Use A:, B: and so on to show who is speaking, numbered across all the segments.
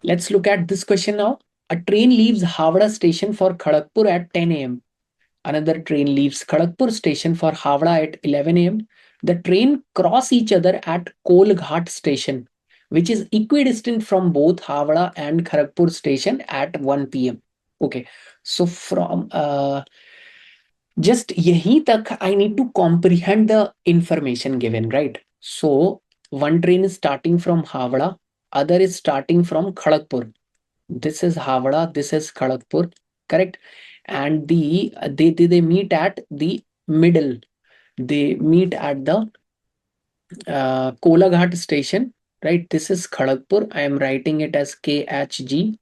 A: Let's look at this question now. A train leaves Havra station for Kharagpur at 10 a.m. Another train leaves Kharagpur station for Havra at 11 a.m. The train cross each other at Kolghat station, which is equidistant from both Havra and Kharagpur station at 1 p.m. Okay, so from just yahi tak I need to comprehend the information given, right? So one train is starting from Havra, other is starting from Kharagpur. This is Havra, this is Kharagpur, correct? And they meet at the middle. They meet at the Kolaghat station, right? This is Kharagpur. I am writing it as KHG,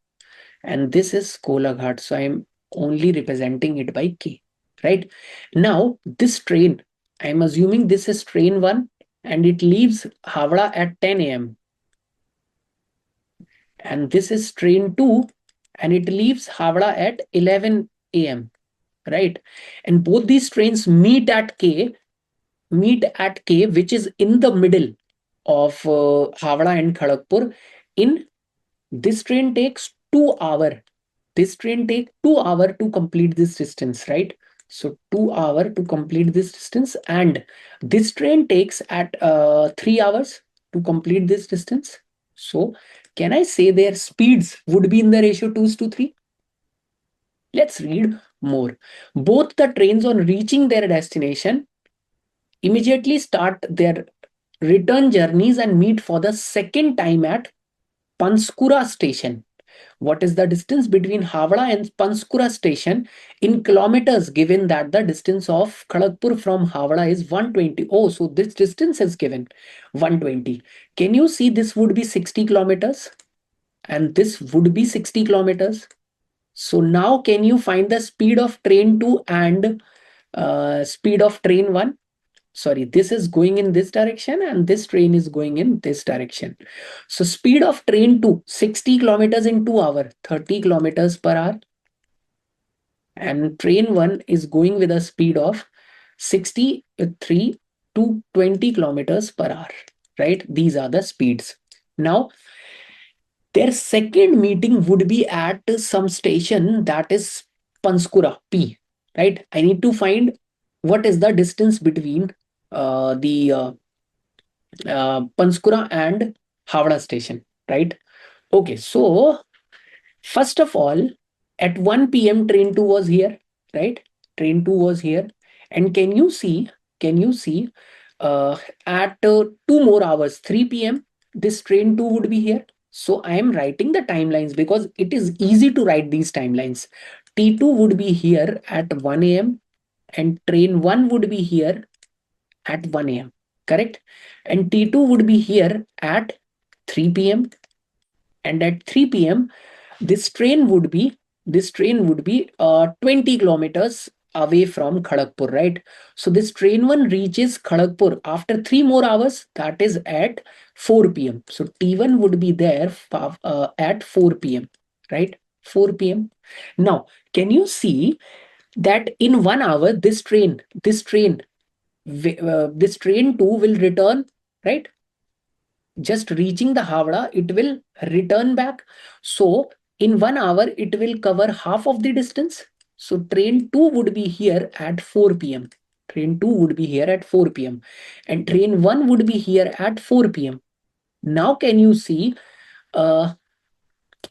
A: and this is Kolaghat. So I am only representing it by K, right? Now this train, I am assuming this is train 1 and it leaves Havra at 10 a.m. And this is train 2 and it leaves Havra at 11 a.m. right? And both these trains meet at K, which is in the middle of Havra and Kharagpur. In this train takes 2 hours. This train takes 2 hours to complete this distance, right? So 2 hours to complete this distance, and this train takes at 3 hours to complete this distance. So can I say their speeds would be in the ratio 2:3? Let's read more. Both the trains on reaching their destination immediately start their return journeys and meet for the second time at Panskura station. What is the distance between Havra and Panskura station in kilometers, given that the distance of Kharagpur from Havra is 120? Oh, so this distance is given 120. Can you see this would be 60 kilometers and this would be 60 kilometers? So now can you find the speed of train 2 and speed of train 1? Sorry, this is going in this direction and this train is going in this direction. So speed of train 2, 60 kilometers in 2 hours, 30 kilometers per hour. And train 1 is going with a speed of 63 to 20 kilometers per hour, right? These are the speeds. Now, their second meeting would be at some station that is Panskura, P, right? I need to find what is the distance between the Panskura and Havra station, right? Okay, so first of all, at 1 p.m. train 2 was here, right? Train 2 was here. And can you see at 2 more hours, 3 p.m., this train 2 would be here. So I am writing the timelines because it is easy to write these timelines. T2 would be here at 1 a.m. and train 1 would be here at 1 a.m. Correct? And T2 would be here at 3 p.m. And at 3 p.m. this train would be 20 kilometers away from Kharagpur, right? So this train 1 reaches Kharagpur after 3 more hours, that is at 4 p.m. So T1 would be there at 4 p.m. right? 4 p.m. Now, can you see that in 1 hour this train 2 will return, right? Just reaching the Havra, it will return back. So in 1 hour, it will cover half of the distance. So train 2 would be here at 4 p.m. Train 2 would be here at 4 p.m. And train 1 would be here at 4 p.m. Now can you see the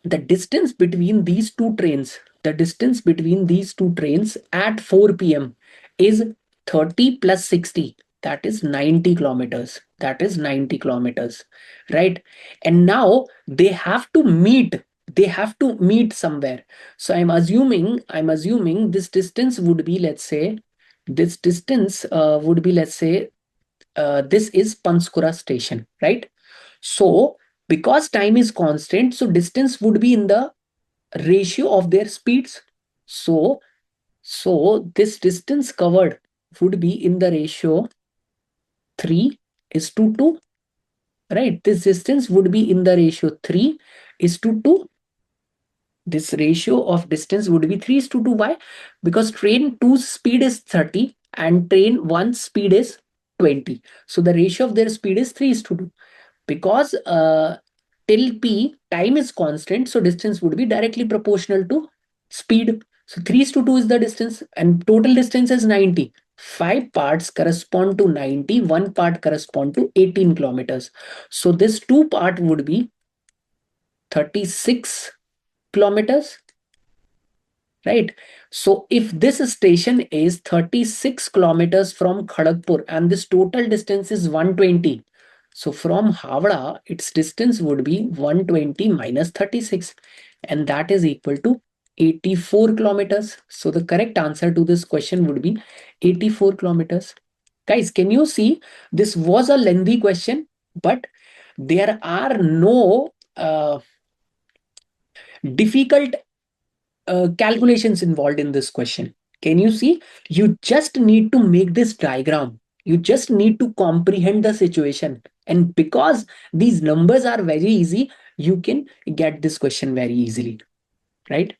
A: distance between these two trains? The distance between these two trains at 4 p.m. is 30 plus 60. That is 90 kilometers. That is 90 kilometers, right? And now they have to meet. They have to meet somewhere. So I'm assuming this distance would be, let's say, this is Panskura station, right? So because time is constant, so distance would be in the ratio of their speeds. So this distance covered would be in the ratio 3:2, right? This distance would be in the ratio 3:2. This ratio of distance would be 3:2. Why? Because train 2's speed is 30 and train 1's speed is 20. So the ratio of their speed is 3:2. Because till P, time is constant, so distance would be directly proportional to speed. So 3:2 is the distance, and total distance is 90. 5 parts correspond to 90, 1 part correspond to 18 kilometers. So this 2 part would be 36 kilometers, right? So if this station is 36 kilometers from Kharagpur and this total distance is 120, so from Howrah, its distance would be 120 minus 36, and that is equal to 84 kilometers. So the correct answer to this question would be 84 kilometers. Guys, can you see this was a lengthy question, but there are no difficult calculations involved in this question. Can you see? You just need to make this diagram. You just need to comprehend the situation. And because these numbers are very easy, you can get this question very easily, right?